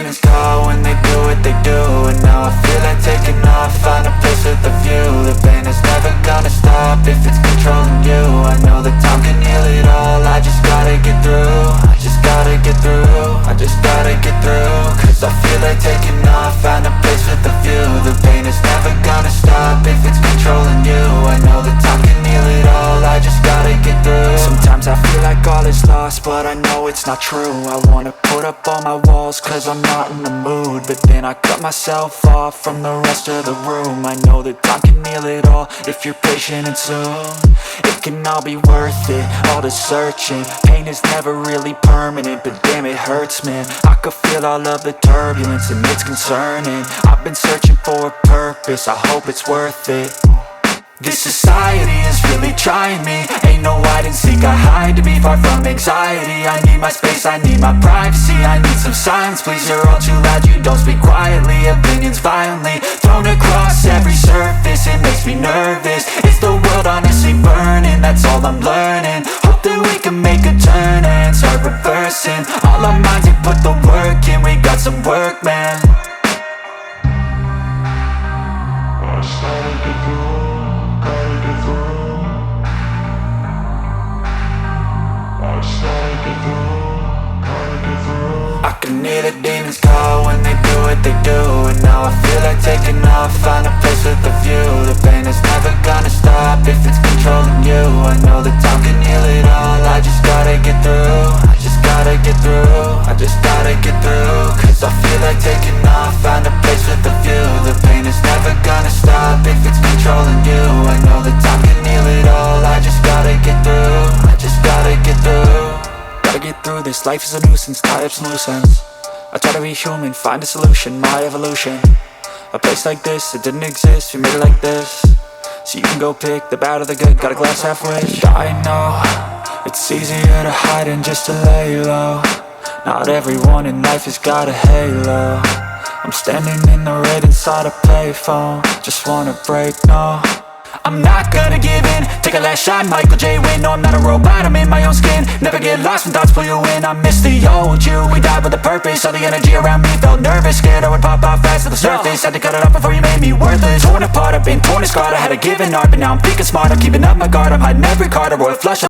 demons call when they do what they do. And now I feel like taking off, find a place with a view. The pain is never gonna stop if it's controlling you. I know that time can heal it all, I just gotta get through. I just gotta get through, I just gotta get through. Cause I feel like taking off, find a place with a view. The pain is never gonna stop if it's controlling you. I know that time can heal it all, I just gotta get through. Sometimes I feel like all is lost, but I know it's not true. I wanna put up all my walls cause I'm not in the mood, but then I cut myself off from the rest of the room. I know that time can heal it all if you're patient and soon. It can all be worth it, all the searching. Pain is never really permanent, but damn it hurts, man. I could feel all of the turbulence and it's concerning. I've been searching for a purpose, I hope it's worth it. This society is really trying me. Ain't no hide and seek, I hide to be far from anxiety. I need my space, I need my privacy. I need some silence, please, you're all too loud. You don't speak quietly, opinions violently thrown across every surface. It makes me nervous, it's the world honestly burning. That's all I'm learning, hope that we can make a turn and start reversing. All our minds, we put the work in, we got some work, man. I started to go. I can hear the demons call when they do what they do. And now I feel like taking off, find a place with a view. The pain is never gonna stop if it's controlling you. I know that time can heal it all, I just gotta get through. I just gotta get through, I just gotta get through. Cause I feel like taking off, find a place with a view. The pain is never gonna stop if it's controlling you. I know that time can heal it all, I just gotta get through. I just gotta get through. Gotta get through this, life is a nuisance, tie up some loose ends. I try to be human, find a solution, my evolution. A place like this, it didn't exist, we made it like this. So you can go pick the bad or the good, got a glass halfway. I know, it's easier to hide than just to lay low. Not everyone in life has got a halo. I'm standing in the red inside a payphone, just wanna break, no. I'm not gonna give in, take a last shot, Michael J. Win. No, I'm not a robot, I'm in my own skin. Never get lost when thoughts pull you in. I miss the old you, we died with a purpose. All the energy around me felt nervous, scared I would pop off fast to the surface. Had to cut it off before you made me worthless. Torn apart, I've been torn and scarred. I had a given art, but now I'm thinking smart. I'm keeping up my guard, I'm hiding every card. I royal flush.